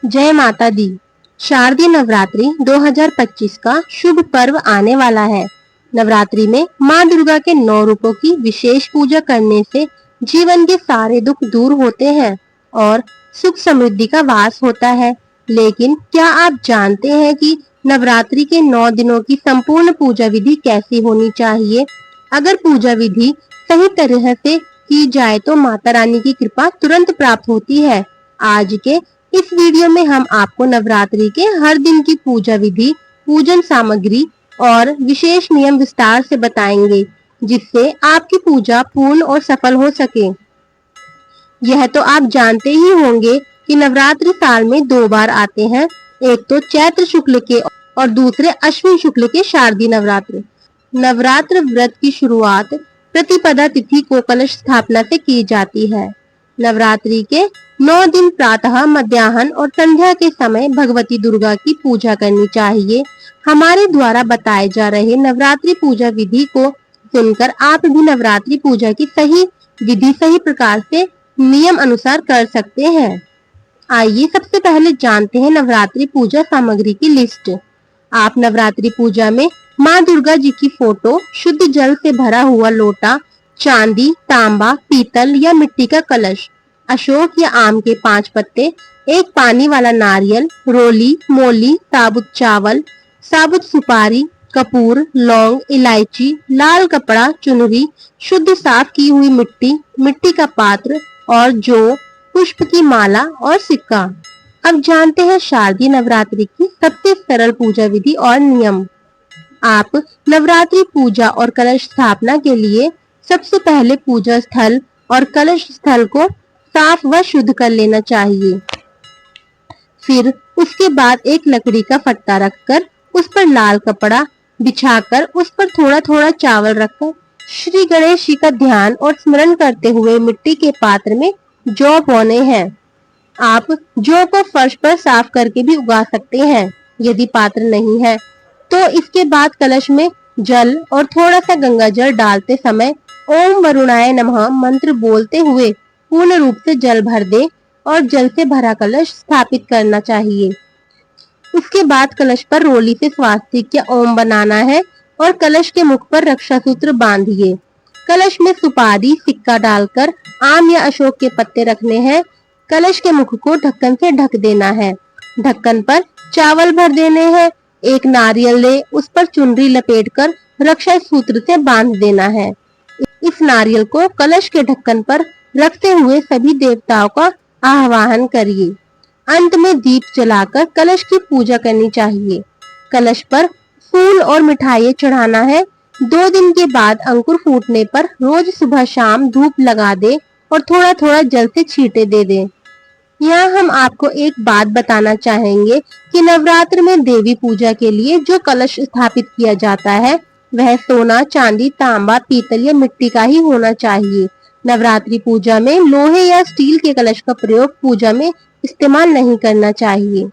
जय माता दी। शारदीय नवरात्रि 2025 का शुभ पर्व आने वाला है। नवरात्रि में माँ दुर्गा के 9 रूपों की विशेष पूजा करने से जीवन के सारे दुख दूर होते हैं और सुख समृद्धि का वास होता है। लेकिन क्या आप जानते हैं कि नवरात्रि के 9 दिनों की संपूर्ण पूजा विधि कैसी होनी चाहिए? अगर पूजा विधि सही तरह से की जाए तो माता रानी की कृपा तुरंत प्राप्त होती है। आज के इस वीडियो में हम आपको नवरात्रि के हर दिन की पूजा विधि, पूजन सामग्री और विशेष नियम विस्तार से बताएंगे, जिससे आपकी पूजा पूर्ण और सफल हो सके। यह तो आप जानते ही होंगे कि नवरात्रि साल में 2 बार आते हैं, एक तो चैत्र शुक्ल के और दूसरे अश्विन शुक्ल के शारदीय नवरात्र। नवरात्र व्रत की शुरुआत प्रतिपदा तिथि को कलश स्थापना से की जाती है। नवरात्रि के 9 दिन प्रातः, मध्याह्न और संध्या के समय भगवती दुर्गा की पूजा करनी चाहिए। हमारे द्वारा बताए जा रहे नवरात्रि पूजा विधि को सुनकर आप भी नवरात्रि पूजा की सही विधि सही प्रकार से नियम अनुसार कर सकते हैं। आइए सबसे पहले जानते हैं नवरात्रि पूजा सामग्री की लिस्ट। आप नवरात्रि पूजा में माँ दुर्गा जी की फोटो, शुद्ध जल से भरा हुआ लोटा, चांदी, तांबा, पीतल या मिट्टी का कलश, अशोक या आम के 5 पत्ते, एक पानी वाला नारियल, रोली, मोली, साबुत चावल, साबुत सुपारी, कपूर, लौंग, इलायची, लाल कपड़ा, चुनरी, शुद्ध साफ की हुई मिट्टी, मिट्टी का पात्र और जौ, पुष्प की माला और सिक्का। अब जानते हैं शारदीय नवरात्रि की सबसे सरल पूजा विधि और नियम। आप नवरात्रि पूजा और कलश स्थापना के लिए सबसे पहले पूजा स्थल और कलश स्थल को साफ व शुद्ध कर लेना चाहिए। फिर उसके बाद एक लकड़ी का फट्टा रखकर उस पर लाल कपड़ा बिछाकर उस पर थोड़ा थोड़ा चावल रखकर श्री गणेश जी का ध्यान और स्मरण करते हुए मिट्टी के पात्र में जौ बोने हैं। आप जौ को फर्श पर साफ करके भी उगा सकते हैं। यदि पात्र नहीं है तो इसके बाद कलश में जल और थोड़ा सा गंगा जल डालते समय ओम वरुणाय नमः मंत्र बोलते हुए पूर्ण रूप से जल भर दे और जल से भरा कलश स्थापित करना चाहिए। उसके बाद कलश पर रोली से स्वास्तिक या ओम बनाना है और कलश के मुख पर रक्षा सूत्र बांधिए। कलश में सुपारी, सिक्का डालकर आम या अशोक के पत्ते रखने हैं। कलश के मुख को ढक्कन से ढक देना है। ढक्कन पर चावल भर देने हैं। एक नारियल ले उस पर चुनरी लपेटकर रक्षा सूत्र से बांध देना है। इस नारियल को कलश के ढक्कन पर रखते हुए सभी देवताओं का आह्वान करिए। अंत में दीप जलाकर कलश की पूजा करनी चाहिए। कलश पर फूल और मिठाई चढ़ाना है। 2 दिन के बाद अंकुर फूटने पर रोज सुबह शाम धूप लगा दे और थोड़ा थोड़ा जल से छींटे दे दे। यहाँ हम आपको एक बात बताना चाहेंगे कि नवरात्र में देवी पूजा के लिए जो कलश स्थापित किया जाता है वह सोना, चांदी, तांबा, पीतल या मिट्टी का ही होना चाहिए। नवरात्रि पूजा में लोहे या स्टील के कलश का प्रयोग पूजा में इस्तेमाल नहीं करना चाहिए।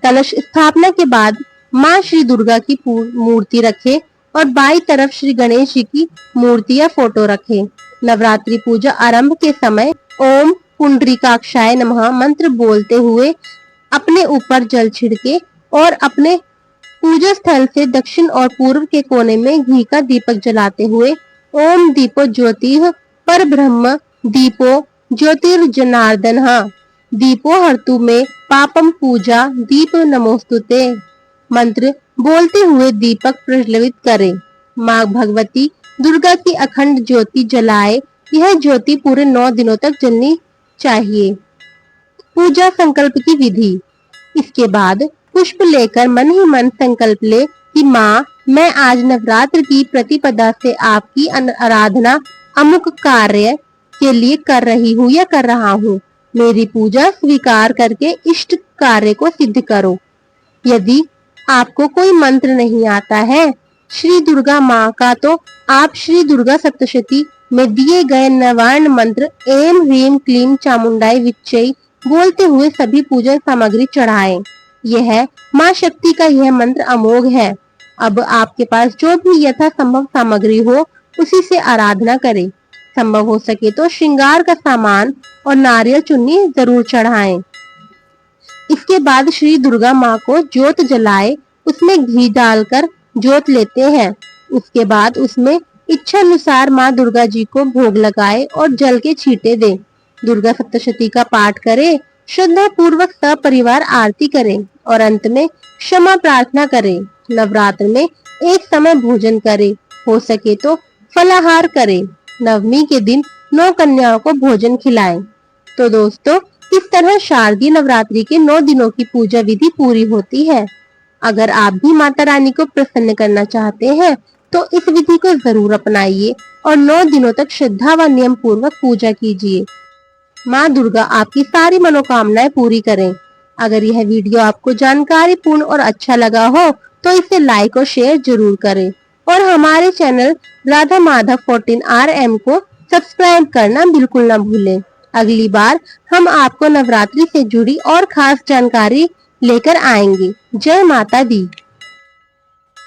कलश स्थापना के बाद माँ श्री दुर्गा की मूर्ति रखें और बाईं तरफ श्री गणेश जी की मूर्ति या फोटो रखें। नवरात्रि पूजा आरंभ के समय ओम पुंडरीकाक्षाय नमः मंत्र बोलते हुए अपने ऊपर जल छिड़के और अपने पूजा स्थल से दक्षिण और पूर्व के कोने में घी का दीपक जलाते हुए ओम दीपो ज्योतिः परब्रह्म दीपो ज्योतिर्जनार्दनः दीपो हर्तु में पापम पूजा दीप नमोस्तुते मंत्र बोलते हुए दीपक प्रज्वलित करें। माँ भगवती दुर्गा की अखंड ज्योति जलाए। यह ज्योति पूरे 9 दिनों तक जलनी चाहिए। पूजा संकल्प की विधि। इसके बाद पुष्प लेकर मन ही मन संकल्प ले कि माँ, मैं आज नवरात्र की प्रतिपदा से आपकी आराधना अमुक कार्य के लिए कर रही हूँ या कर रहा हूँ। मेरी पूजा स्वीकार करके इष्ट कार्य को सिद्ध करो। यदि आपको कोई मंत्र नहीं आता है श्री दुर्गा माँ का तो आप श्री दुर्गा सप्तशती में दिए गए नवार्ण मंत्र एम ह्रीम क्लीम चामुंडाई विच्चई बोलते हुए सभी पूजन सामग्री चढ़ाएं। यह माँ शक्ति का यह मंत्र अमोघ है। अब आपके पास जो भी यथासंभव सामग्री हो उसी से आराधना करें। संभव हो सके तो श्रृंगार का सामान और नारियल चुन्नी जरूर चढ़ाएं। इस उसके बाद श्री दुर्गा माँ को जोत जलाए, उसमें घी डालकर जोत लेते हैं। उसके बाद उसमें इच्छा अनुसार माँ दुर्गा जी को भोग लगाए और जल के छींटे दे। दुर्गा सप्तशती का पाठ करें, श्रद्धा पूर्वक सपरिवार आरती करें और अंत में क्षमा प्रार्थना करें। नवरात्र में एक समय भोजन करें, हो सके तो फलाहार करें। नवमी के दिन 9 कन्याओं को भोजन खिलाएं। तो दोस्तों, इस तरह शारदीय नवरात्रि के 9 दिनों की पूजा विधि पूरी होती है। अगर आप भी माता रानी को प्रसन्न करना चाहते हैं तो इस विधि को जरूर अपनाइए और 9 दिनों तक श्रद्धा व नियम पूर्वक पूजा कीजिए। माँ दुर्गा आपकी सारी मनोकामनाएं पूरी करें। अगर यह वीडियो आपको जानकारीपूर्ण और अच्छा लगा हो तो इसे लाइक और शेयर जरूर करें और हमारे चैनल राधा माधव 14RM को सब्सक्राइब करना बिल्कुल न भूलें। अगली बार हम आपको नवरात्रि से जुड़ी और खास जानकारी लेकर आएंगे। जय माता दी।